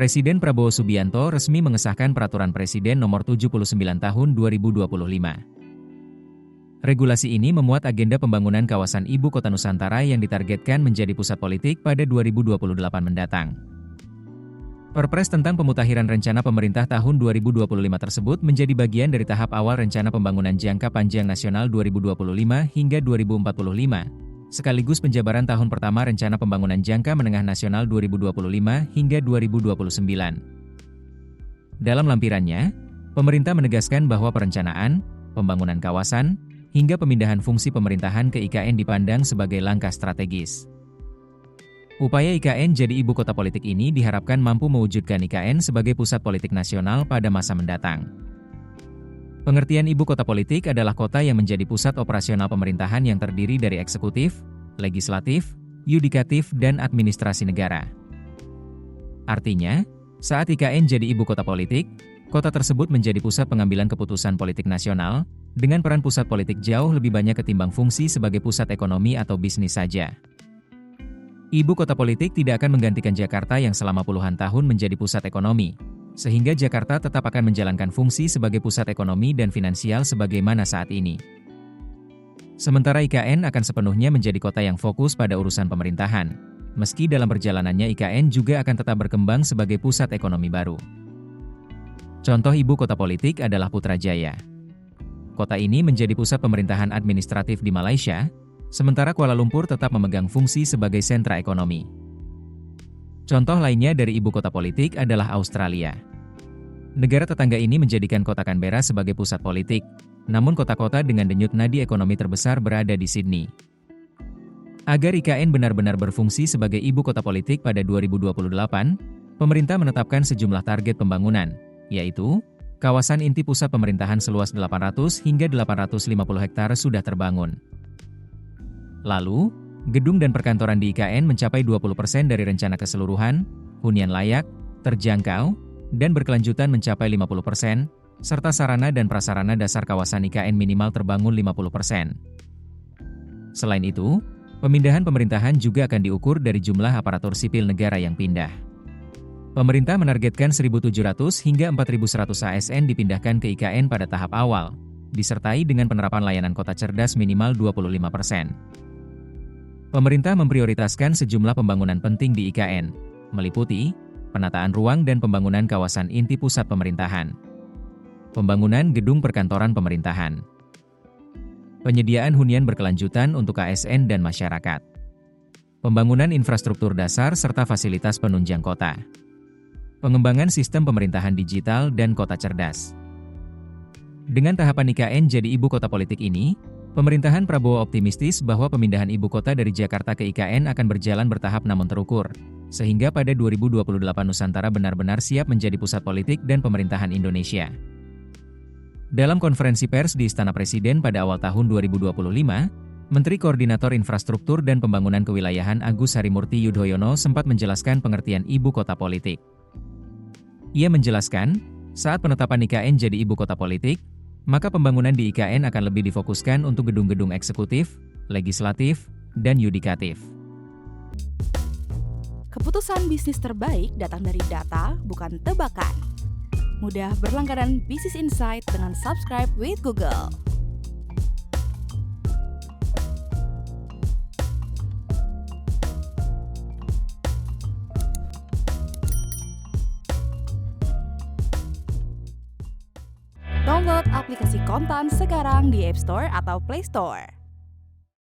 Presiden Prabowo Subianto resmi mengesahkan Peraturan Presiden Nomor 79 Tahun 2025. Regulasi ini memuat agenda pembangunan kawasan Ibu Kota Nusantara yang ditargetkan menjadi pusat politik pada 2028 mendatang. Perpres tentang pemutakhiran rencana pemerintah tahun 2025 tersebut menjadi bagian dari tahap awal Rencana Pembangunan Jangka Panjang Nasional 2025 hingga 2045, sekaligus penjabaran tahun pertama Rencana Pembangunan Jangka Menengah Nasional 2025 hingga 2029. Dalam lampirannya, pemerintah menegaskan bahwa perencanaan, pembangunan kawasan, hingga pemindahan fungsi pemerintahan ke IKN dipandang sebagai langkah strategis. Upaya IKN jadi ibu kota politik ini diharapkan mampu mewujudkan IKN sebagai pusat politik nasional pada masa mendatang. Pengertian ibu kota politik adalah kota yang menjadi pusat operasional pemerintahan yang terdiri dari eksekutif, legislatif, yudikatif, dan administrasi negara. Artinya, saat IKN jadi ibu kota politik, kota tersebut menjadi pusat pengambilan keputusan politik nasional, dengan peran pusat politik jauh lebih banyak ketimbang fungsi sebagai pusat ekonomi atau bisnis saja. Ibu kota politik tidak akan menggantikan Jakarta yang selama puluhan tahun menjadi pusat ekonomi, sehingga Jakarta tetap akan menjalankan fungsi sebagai pusat ekonomi dan finansial sebagaimana saat ini. Sementara IKN akan sepenuhnya menjadi kota yang fokus pada urusan pemerintahan, meski dalam perjalanannya IKN juga akan tetap berkembang sebagai pusat ekonomi baru. Contoh ibu kota politik adalah Putrajaya. Kota ini menjadi pusat pemerintahan administratif di Malaysia, sementara Kuala Lumpur tetap memegang fungsi sebagai sentra ekonomi. Contoh lainnya dari ibu kota politik adalah Australia. Negara tetangga ini menjadikan kota Canberra sebagai pusat politik, namun kota-kota dengan denyut nadi ekonomi terbesar berada di Sydney. Agar IKN benar-benar berfungsi sebagai ibu kota politik pada 2028, pemerintah menetapkan sejumlah target pembangunan, yaitu kawasan inti pusat pemerintahan seluas 800 hingga 850 hektar sudah terbangun. Lalu, gedung dan perkantoran di IKN mencapai 20% dari rencana keseluruhan, hunian layak, terjangkau, dan berkelanjutan mencapai 50%, serta sarana dan prasarana dasar kawasan IKN minimal terbangun 50%. Selain itu, pemindahan pemerintahan juga akan diukur dari jumlah aparatur sipil negara yang pindah. Pemerintah menargetkan 1.700 hingga 4.100 ASN dipindahkan ke IKN pada tahap awal, disertai dengan penerapan layanan kota cerdas minimal 25%. Pemerintah memprioritaskan sejumlah pembangunan penting di IKN, meliputi penataan ruang dan pembangunan kawasan inti pusat pemerintahan, pembangunan gedung perkantoran pemerintahan, penyediaan hunian berkelanjutan untuk ASN dan masyarakat, pembangunan infrastruktur dasar serta fasilitas penunjang kota, pengembangan sistem pemerintahan digital dan kota cerdas. Dengan tahapan IKN jadi ibu kota politik ini, pemerintahan Prabowo optimistis bahwa pemindahan ibu kota dari Jakarta ke IKN akan berjalan bertahap namun terukur, sehingga pada 2028 Nusantara benar-benar siap menjadi pusat politik dan pemerintahan Indonesia. Dalam konferensi pers di Istana Presiden pada awal tahun 2025, Menteri Koordinator Infrastruktur dan Pembangunan Kewilayahan Agus Harimurti Yudhoyono sempat menjelaskan pengertian ibu kota politik. Ia menjelaskan, saat penetapan IKN jadi ibu kota politik, maka pembangunan di IKN akan lebih difokuskan untuk gedung-gedung eksekutif, legislatif, dan yudikatif. Keputusan bisnis terbaik datang dari data, bukan tebakan. Mudah berlangganan Business Insight dengan subscribe with Google. Download aplikasi Kontan sekarang di App Store atau Play Store.